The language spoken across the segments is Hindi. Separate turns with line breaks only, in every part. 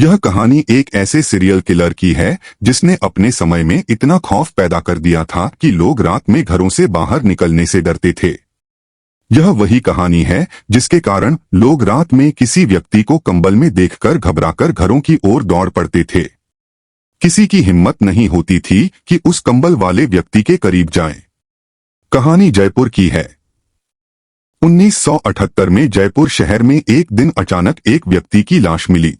यह कहानी एक ऐसे सीरियल किलर की है जिसने अपने समय में इतना खौफ पैदा कर दिया था कि लोग रात में घरों से बाहर निकलने से डरते थे। यह वही कहानी है जिसके कारण लोग रात में किसी व्यक्ति को कंबल में देखकर घबराकर घरों की ओर दौड़ पड़ते थे। किसी की हिम्मत नहीं होती थी कि उस कंबल वाले व्यक्ति के करीब जाए। कहानी जयपुर की है। 1978 में जयपुर शहर में एक दिन अचानक एक व्यक्ति की लाश मिली।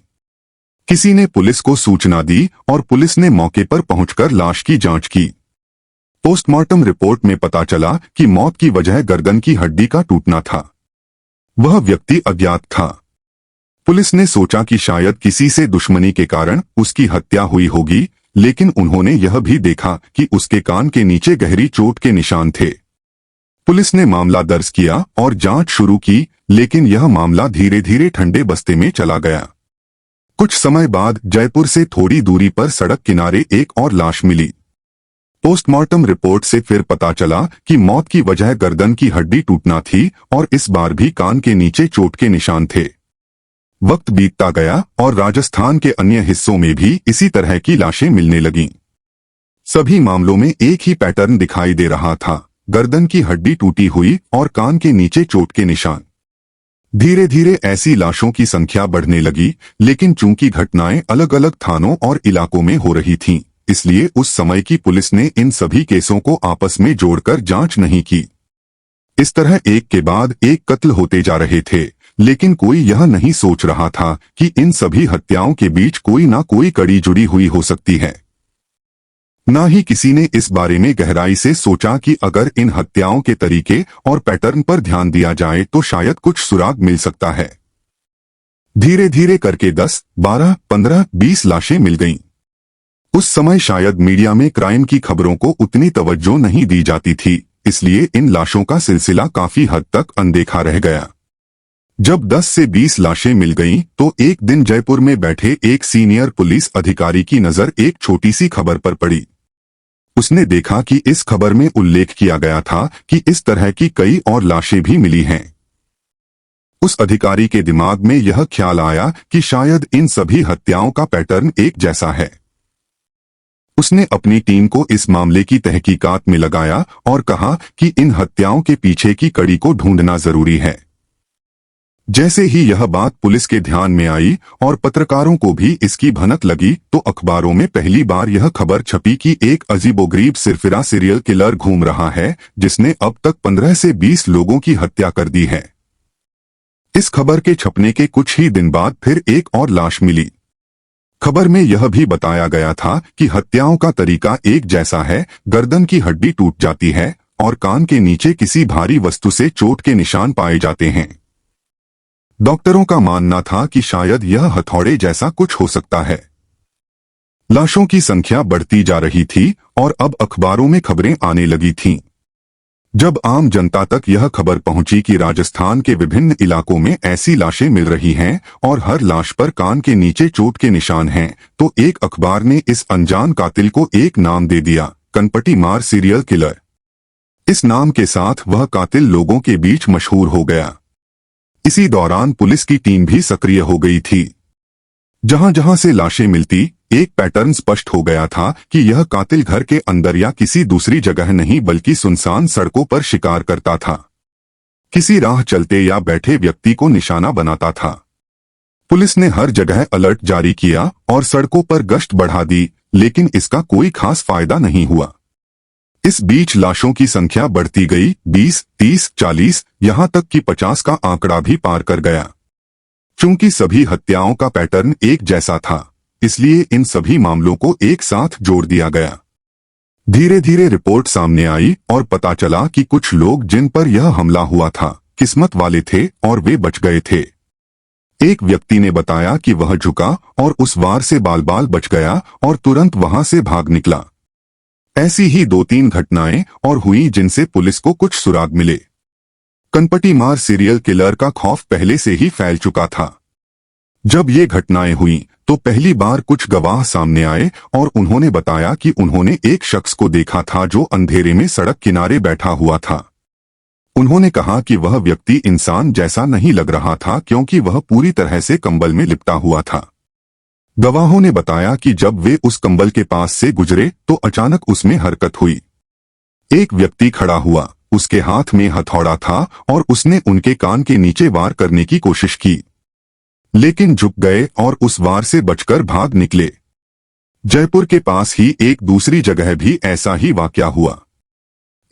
किसी ने पुलिस को सूचना दी और पुलिस ने मौके पर पहुंचकर लाश की जांच की। पोस्टमार्टम रिपोर्ट में पता चला कि मौत की वजह गर्दन की हड्डी का टूटना था। वह व्यक्ति अज्ञात था। पुलिस ने सोचा कि शायद किसी से दुश्मनी के कारण उसकी हत्या हुई होगी, लेकिन उन्होंने यह भी देखा कि उसके कान के नीचे गहरी चोट के निशान थे। पुलिस ने मामला दर्ज किया और जांच शुरू की, लेकिन यह मामला धीरे धीरे ठंडे बस्ते में चला गया। कुछ समय बाद जयपुर से थोड़ी दूरी पर सड़क किनारे एक और लाश मिली। पोस्टमार्टम रिपोर्ट से फिर पता चला कि मौत की वजह गर्दन की हड्डी टूटना थी और इस बार भी कान के नीचे चोट के निशान थे। वक्त बीतता गया और राजस्थान के अन्य हिस्सों में भी इसी तरह की लाशें मिलने लगीं। सभी मामलों में एक ही पैटर्न दिखाई दे रहा था, गर्दन की हड्डी टूटी हुई और कान के नीचे चोट के निशान। धीरे धीरे ऐसी लाशों की संख्या बढ़ने लगी, लेकिन चूंकि घटनाएं अलग अलग थानों और इलाकों में हो रही थीं, इसलिए उस समय की पुलिस ने इन सभी केसों को आपस में जोड़कर जांच नहीं की। इस तरह एक के बाद एक कत्ल होते जा रहे थे, लेकिन कोई यह नहीं सोच रहा था कि इन सभी हत्याओं के बीच कोई ना कोई कड़ी जुड़ी हुई हो सकती है। ना ही किसी ने इस बारे में गहराई से सोचा कि अगर इन हत्याओं के तरीके और पैटर्न पर ध्यान दिया जाए तो शायद कुछ सुराग मिल सकता है। धीरे धीरे करके 10, 12, 15, 20 लाशें मिल गईं। उस समय शायद मीडिया में क्राइम की खबरों को उतनी तवज्जो नहीं दी जाती थी, इसलिए इन लाशों का सिलसिला काफी हद तक अनदेखा रह गया। जब 10 से 20 लाशें मिल गईं, तो एक दिन जयपुर में बैठे एक सीनियर पुलिस अधिकारी की नजर एक छोटी सी खबर पर पड़ी। उसने देखा कि इस खबर में उल्लेख किया गया था कि इस तरह की कई और लाशें भी मिली हैं। उस अधिकारी के दिमाग में यह ख्याल आया कि शायद इन सभी हत्याओं का पैटर्न एक जैसा है। उसने अपनी टीम को इस मामले की तहकीकात में लगाया और कहा कि इन हत्याओं के पीछे की कड़ी को ढूंढना जरूरी है। जैसे ही यह बात पुलिस के ध्यान में आई और पत्रकारों को भी इसकी भनक लगी, तो अखबारों में पहली बार यह खबर छपी कि एक अजीबोगरीब सिरफिरा सीरियल किलर घूम रहा है जिसने अब तक 15 से 20 लोगों की हत्या कर दी है। इस खबर के छपने के कुछ ही दिन बाद फिर एक और लाश मिली। खबर में यह भी बताया गया था कि हत्याओं का तरीका एक जैसा है, गर्दन की हड्डी टूट जाती है और कान के नीचे किसी भारी वस्तु से चोट के निशान पाए जाते हैं। डॉक्टरों का मानना था कि शायद यह हथौड़े जैसा कुछ हो सकता है। लाशों की संख्या बढ़ती जा रही थी और अब अखबारों में खबरें आने लगी थीं। जब आम जनता तक यह खबर पहुंची कि राजस्थान के विभिन्न इलाकों में ऐसी लाशें मिल रही हैं और हर लाश पर कान के नीचे चोट के निशान हैं, तो एक अखबार ने इस अनजान कातिल को एक नाम दे दिया, कनपटी मार सीरियल किलर। इस नाम के साथ वह कातिल लोगों के बीच मशहूर हो गया। इसी दौरान पुलिस की टीम भी सक्रिय हो गई थी। जहां जहां से लाशें मिलती, एक पैटर्न स्पष्ट हो गया था कि यह कातिल घर के अंदर या किसी दूसरी जगह नहीं बल्कि सुनसान सड़कों पर शिकार करता था। किसी राह चलते या बैठे व्यक्ति को निशाना बनाता था। पुलिस ने हर जगह अलर्ट जारी किया और सड़कों पर गश्त बढ़ा दी, लेकिन इसका कोई खास फायदा नहीं हुआ। इस बीच लाशों की संख्या बढ़ती गई, 20, 30, 40, यहां तक कि 50 का आंकड़ा भी पार कर गया। चूंकि सभी हत्याओं का पैटर्न एक जैसा था, इसलिए इन सभी मामलों को एक साथ जोड़ दिया गया। धीरे धीरे रिपोर्ट सामने आई और पता चला कि कुछ लोग जिन पर यह हमला हुआ था, किस्मत वाले थे और वे बच गए थे। एक व्यक्ति ने बताया कि वह झुका और उस वार से बाल बाल बच गया और तुरंत वहां से भाग निकला। ऐसी ही 2-3 घटनाएं और हुई जिनसे पुलिस को कुछ सुराग मिले। कनपटी मार सीरियल किलर का खौफ पहले से ही फैल चुका था। जब ये घटनाएं हुई तो पहली बार कुछ गवाह सामने आए और उन्होंने बताया कि उन्होंने एक शख्स को देखा था जो अंधेरे में सड़क किनारे बैठा हुआ था। उन्होंने कहा कि वह व्यक्ति इंसान जैसा नहीं लग रहा था क्योंकि वह पूरी तरह से कंबल में लिपटा हुआ था। गवाहों ने बताया कि जब वे उस कंबल के पास से गुजरे तो अचानक उसमें हरकत हुई। एक व्यक्ति खड़ा हुआ, उसके हाथ में हथौड़ा था और उसने उनके कान के नीचे वार करने की कोशिश की, लेकिन झुक गए और उस वार से बचकर भाग निकले। जयपुर के पास ही एक दूसरी जगह भी ऐसा ही वाकया हुआ।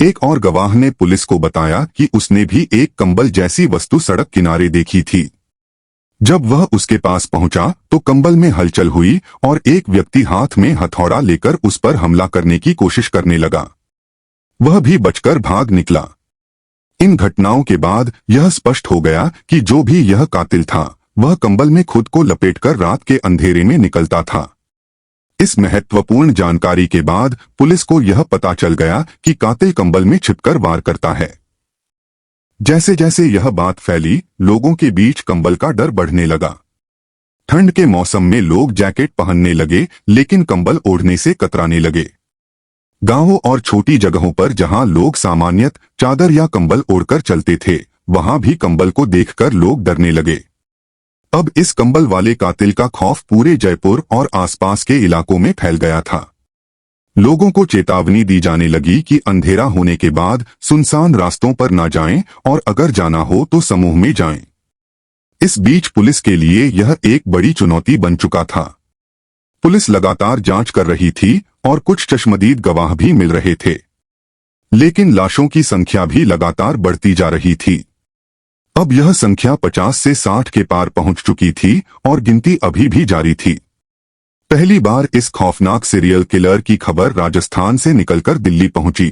एक और गवाह ने पुलिस को बताया कि उसने भी एक कंबल जैसी वस्तु सड़क किनारे देखी थी। जब वह उसके पास पहुंचा तो कंबल में हलचल हुई और एक व्यक्ति हाथ में हथौड़ा लेकर उस पर हमला करने की कोशिश करने लगा। वह भी बचकर भाग निकला। इन घटनाओं के बाद यह स्पष्ट हो गया कि जो भी यह कातिल था वह कंबल में खुद को लपेटकर रात के अंधेरे में निकलता था। इस महत्वपूर्ण जानकारी के बाद पुलिस को यह पता चल गया कि कातिल कंबल में छिपकर वार करता है। जैसे जैसे यह बात फैली, लोगों के बीच कंबल का डर बढ़ने लगा। ठंड के मौसम में लोग जैकेट पहनने लगे, लेकिन कंबल ओढ़ने से कतराने लगे। गांवों और छोटी जगहों पर जहां लोग सामान्यतः चादर या कंबल ओढ़कर चलते थे, वहां भी कंबल को देखकर लोग डरने लगे। अब इस कंबल वाले कातिल का खौफ पूरे जयपुर और आसपास के इलाकों में फैल गया था। लोगों को चेतावनी दी जाने लगी कि अंधेरा होने के बाद सुनसान रास्तों पर न जाएं और अगर जाना हो तो समूह में जाएं। इस बीच पुलिस के लिए यह एक बड़ी चुनौती बन चुका था। पुलिस लगातार जांच कर रही थी और कुछ चश्मदीद गवाह भी मिल रहे थे, लेकिन लाशों की संख्या भी लगातार बढ़ती जा रही थी। अब यह संख्या 50 से 60 के पार पहुंच चुकी थी और गिनती अभी भी जारी थी। पहली बार इस खौफनाक सीरियल किलर की खबर राजस्थान से निकलकर दिल्ली पहुंची।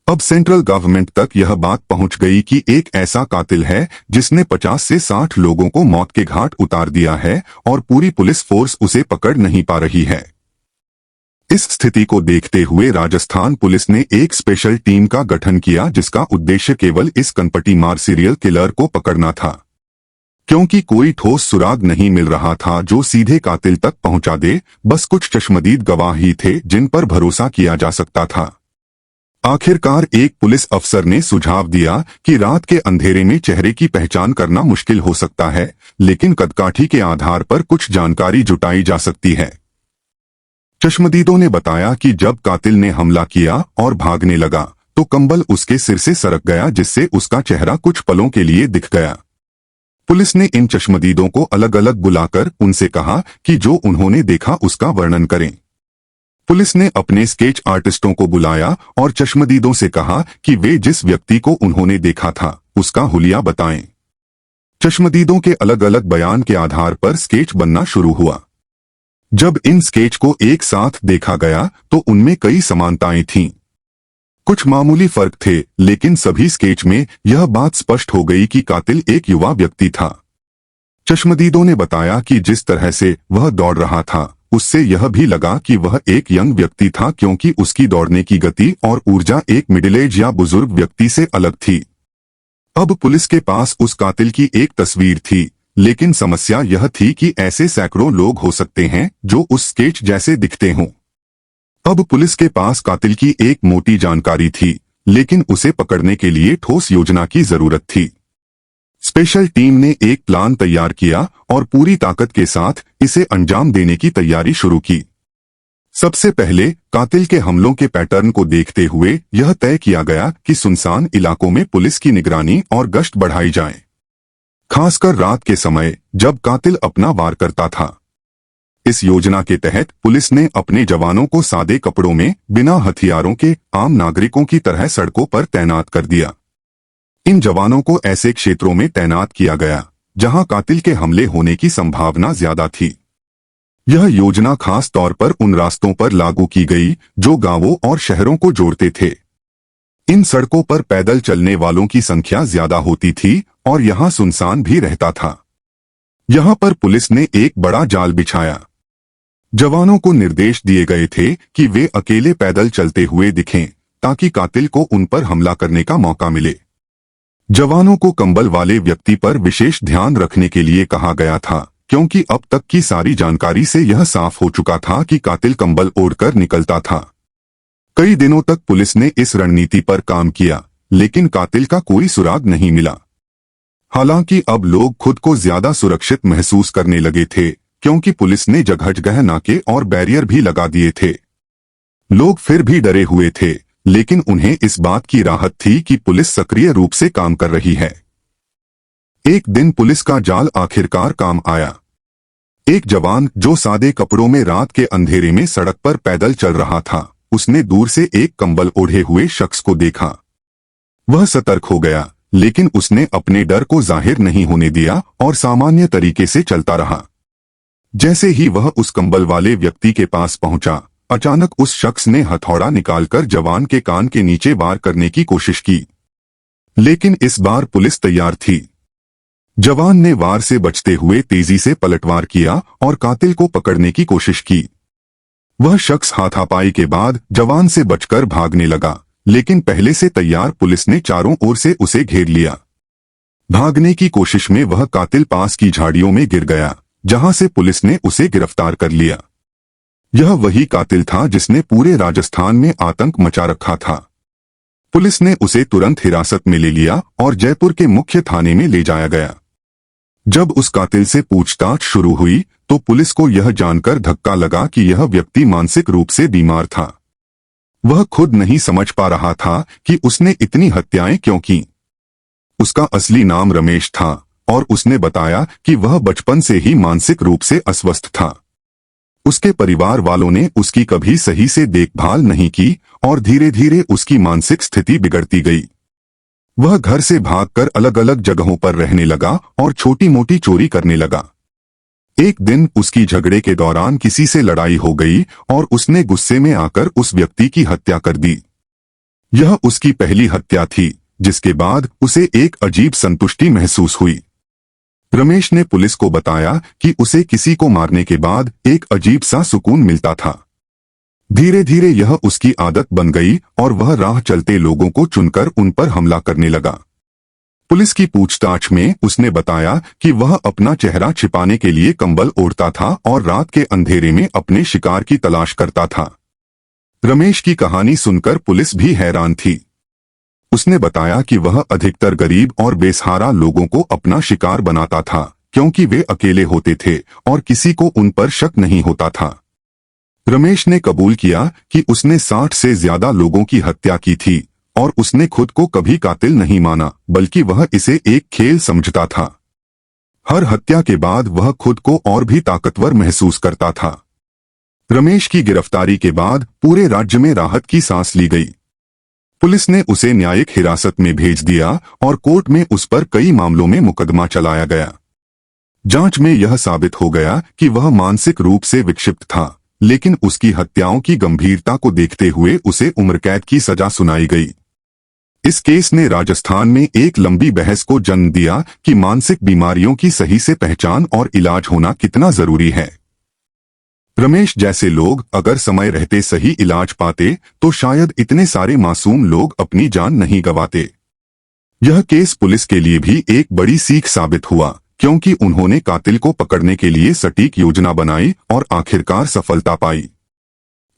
अब सेंट्रल गवर्नमेंट तक यह बात पहुंच गई कि एक ऐसा कातिल है जिसने 50 से 60 लोगों को मौत के घाट उतार दिया है और पूरी पुलिस फोर्स उसे पकड़ नहीं पा रही है। इस स्थिति को देखते हुए राजस्थान पुलिस ने एक स्पेशल टीम का गठन किया, जिसका उद्देश्य केवल इस कनपटी मार सीरियल किलर को पकड़ना था, क्योंकि कोई ठोस सुराग नहीं मिल रहा था जो सीधे कातिल तक पहुंचा दे। बस कुछ चश्मदीद गवाह ही थे जिन पर भरोसा किया जा सकता था। आखिरकार एक पुलिस अफसर ने सुझाव दिया कि रात के अंधेरे में चेहरे की पहचान करना मुश्किल हो सकता है, लेकिन कदकाठी के आधार पर कुछ जानकारी जुटाई जा सकती है। चश्मदीदों ने बताया कि जब कातिल ने हमला किया और भागने लगा तो कंबल उसके सिर से सरक गया, जिससे उसका चेहरा कुछ पलों के लिए दिख गया। पुलिस ने इन चश्मदीदों को अलग अलग बुलाकर उनसे कहा कि जो उन्होंने देखा उसका वर्णन करें। पुलिस ने अपने स्केच आर्टिस्टों को बुलाया और चश्मदीदों से कहा कि वे जिस व्यक्ति को उन्होंने देखा था उसका हुलिया बताएं। चश्मदीदों के अलग अलग बयान के आधार पर स्केच बनना शुरू हुआ। जब इन स्केच को एक साथ देखा गया तो उनमें कई समानताएं थीं। कुछ मामूली फर्क थे, लेकिन सभी स्केच में यह बात स्पष्ट हो गई कि कातिल एक युवा व्यक्ति था। चश्मदीदों ने बताया कि जिस तरह से वह दौड़ रहा था उससे यह भी लगा कि वह एक यंग व्यक्ति था, क्योंकि उसकी दौड़ने की गति और ऊर्जा एक मिडिल एज या बुजुर्ग व्यक्ति से अलग थी। अब पुलिस के पास उस कातिल की एक तस्वीर थी, लेकिन समस्या यह थी कि ऐसे सैकड़ों लोग हो सकते हैं जो उस स्केच जैसे दिखते हों। अब पुलिस के पास कातिल की एक मोटी जानकारी थी, लेकिन उसे पकड़ने के लिए ठोस योजना की जरूरत थी। स्पेशल टीम ने एक प्लान तैयार किया और पूरी ताकत के साथ इसे अंजाम देने की तैयारी शुरू की। सबसे पहले कातिल के हमलों के पैटर्न को देखते हुए यह तय किया गया कि सुनसान इलाकों में पुलिस की निगरानी और गश्त बढ़ाई जाए, खासकर रात के समय जब कातिल अपना वार करता था। इस योजना के तहत पुलिस ने अपने जवानों को सादे कपड़ों में बिना हथियारों के आम नागरिकों की तरह सड़कों पर तैनात कर दिया। इन जवानों को ऐसे क्षेत्रों में तैनात किया गया जहां कातिल के हमले होने की संभावना ज्यादा थी। यह योजना खास तौर पर उन रास्तों पर लागू की गई जो गांवों और शहरों को जोड़ते थे। इन सड़कों पर पैदल चलने वालों की संख्या ज्यादा होती थी और यहां सुनसान भी रहता था। यहां पर पुलिस ने एक बड़ा जाल बिछाया। जवानों को निर्देश दिए गए थे कि वे अकेले पैदल चलते हुए दिखें ताकि कातिल को उन पर हमला करने का मौका मिले। जवानों को कंबल वाले व्यक्ति पर विशेष ध्यान रखने के लिए कहा गया था, क्योंकि अब तक की सारी जानकारी से यह साफ हो चुका था कि कातिल कंबल ओढ़कर निकलता था। कई दिनों तक पुलिस ने इस रणनीति पर काम किया, लेकिन कातिल का कोई सुराग नहीं मिला। हालांकि अब लोग खुद को ज्यादा सुरक्षित महसूस करने लगे थे, क्योंकि पुलिस ने जगह जगह नाके और बैरियर भी लगा दिए थे। लोग फिर भी डरे हुए थे, लेकिन उन्हें इस बात की राहत थी कि पुलिस सक्रिय रूप से काम कर रही है। एक दिन पुलिस का जाल आखिरकार काम आया। एक जवान जो सादे कपड़ों में रात के अंधेरे में सड़क पर पैदल चल रहा था, उसने दूर से एक कंबल ओढ़े हुए शख्स को देखा। वह सतर्क हो गया, लेकिन उसने अपने डर को जाहिर नहीं होने दिया और सामान्य तरीके से चलता रहा। जैसे ही वह उस कंबल वाले व्यक्ति के पास पहुंचा, अचानक उस शख्स ने हथौड़ा निकालकर जवान के कान के नीचे वार करने की कोशिश की। लेकिन इस बार पुलिस तैयार थी। जवान ने वार से बचते हुए तेजी से पलटवार किया और कातिल को पकड़ने की कोशिश की। वह शख्स हाथापाई के बाद जवान से बचकर भागने लगा, लेकिन पहले से तैयार पुलिस ने चारों ओर से उसे घेर लिया। भागने की कोशिश में वह कातिल पास की झाड़ियों में गिर गया, जहां से पुलिस ने उसे गिरफ्तार कर लिया। यह वही कातिल था जिसने पूरे राजस्थान में आतंक मचा रखा था। पुलिस ने उसे तुरंत हिरासत में ले लिया और जयपुर के मुख्य थाने में ले जाया गया। जब उस कातिल से पूछताछ शुरू हुई तो पुलिस को यह जानकर धक्का लगा कि यह व्यक्ति मानसिक रूप से बीमार था। वह खुद नहीं समझ पा रहा था कि उसने इतनी हत्याएं क्यों की। उसका असली नाम रमेश था और उसने बताया कि वह बचपन से ही मानसिक रूप से अस्वस्थ था। उसके परिवार वालों ने उसकी कभी सही से देखभाल नहीं की और धीरे धीरे उसकी मानसिक स्थिति बिगड़ती गई। वह घर से भागकर अलग अलग जगहों पर रहने लगा और छोटी मोटी चोरी करने लगा। एक दिन उसकी झगड़े के दौरान किसी से लड़ाई हो गई और उसने गुस्से में आकर उस व्यक्ति की हत्या कर दी। यह उसकी पहली हत्या थी, जिसके बाद उसे एक अजीब संतुष्टि महसूस हुई। रमेश ने पुलिस को बताया कि उसे किसी को मारने के बाद एक अजीब सा सुकून मिलता था। धीरे धीरे यह उसकी आदत बन गई और वह राह चलते लोगों को चुनकर उन पर हमला करने लगा। पुलिस की पूछताछ में उसने बताया कि वह अपना चेहरा छिपाने के लिए कंबल ओढ़ता था और रात के अंधेरे में अपने शिकार की तलाश करता था। रमेश की कहानी सुनकर पुलिस भी हैरान थी। उसने बताया कि वह अधिकतर गरीब और बेसहारा लोगों को अपना शिकार बनाता था, क्योंकि वे अकेले होते थे और किसी को उन पर शक नहीं होता था। रमेश ने कबूल किया कि उसने 60 से ज्यादा लोगों की हत्या की थी और उसने खुद को कभी कातिल नहीं माना, बल्कि वह इसे एक खेल समझता था। हर हत्या के बाद वह खुद को और भी ताकतवर महसूस करता था। रमेश की गिरफ्तारी के बाद पूरे राज्य में राहत की सांस ली गई। पुलिस ने उसे न्यायिक हिरासत में भेज दिया और कोर्ट में उस पर कई मामलों में मुकदमा चलाया गया। जांच में यह साबित हो गया कि वह मानसिक रूप से विक्षिप्त था, लेकिन उसकी हत्याओं की गंभीरता को देखते हुए उसे उम्र कैद की सजा सुनाई गई। इस केस ने राजस्थान में एक लंबी बहस को जन्म दिया कि मानसिक बीमारियों की सही से पहचान और इलाज होना कितना जरूरी है। रमेश जैसे लोग अगर समय रहते सही इलाज पाते तो शायद इतने सारे मासूम लोग अपनी जान नहीं गंवाते। यह केस पुलिस के लिए भी एक बड़ी सीख साबित हुआ, क्योंकि उन्होंने कातिल को पकड़ने के लिए सटीक योजना बनाई और आखिरकार सफलता पाई।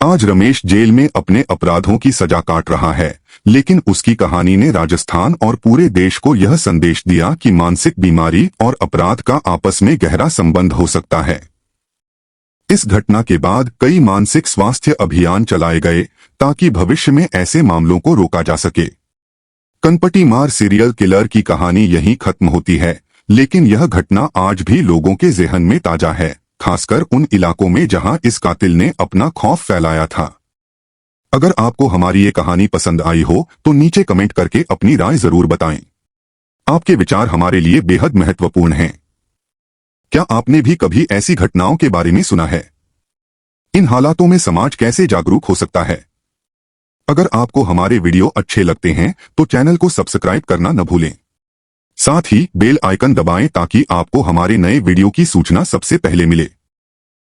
आज रमेश जेल में अपने अपराधों की सजा काट रहा है, लेकिन उसकी कहानी ने राजस्थान और पूरे देश को यह संदेश दिया कि मानसिक बीमारी और अपराध का आपस में गहरा संबंध हो सकता है। इस घटना के बाद कई मानसिक स्वास्थ्य अभियान चलाए गए ताकि भविष्य में ऐसे मामलों को रोका जा सके। कनपटी मार सीरियल किलर की कहानी यहीं खत्म होती है, लेकिन यह घटना आज भी लोगों के ज़हन में ताजा है, खासकर उन इलाकों में जहां इस कातिल ने अपना खौफ फैलाया था। अगर आपको हमारी ये कहानी पसंद आई हो तो नीचे कमेंट करके अपनी राय जरूर बताएं। आपके विचार हमारे लिए बेहद महत्वपूर्ण हैं। क्या आपने भी कभी ऐसी घटनाओं के बारे में सुना है? इन हालातों में समाज कैसे जागरूक हो सकता है? अगर आपको हमारे वीडियो अच्छे लगते हैं तो चैनल को सब्सक्राइब करना न भूलें। साथ ही बेल आइकन दबाएं ताकि आपको हमारे नए वीडियो की सूचना सबसे पहले मिले।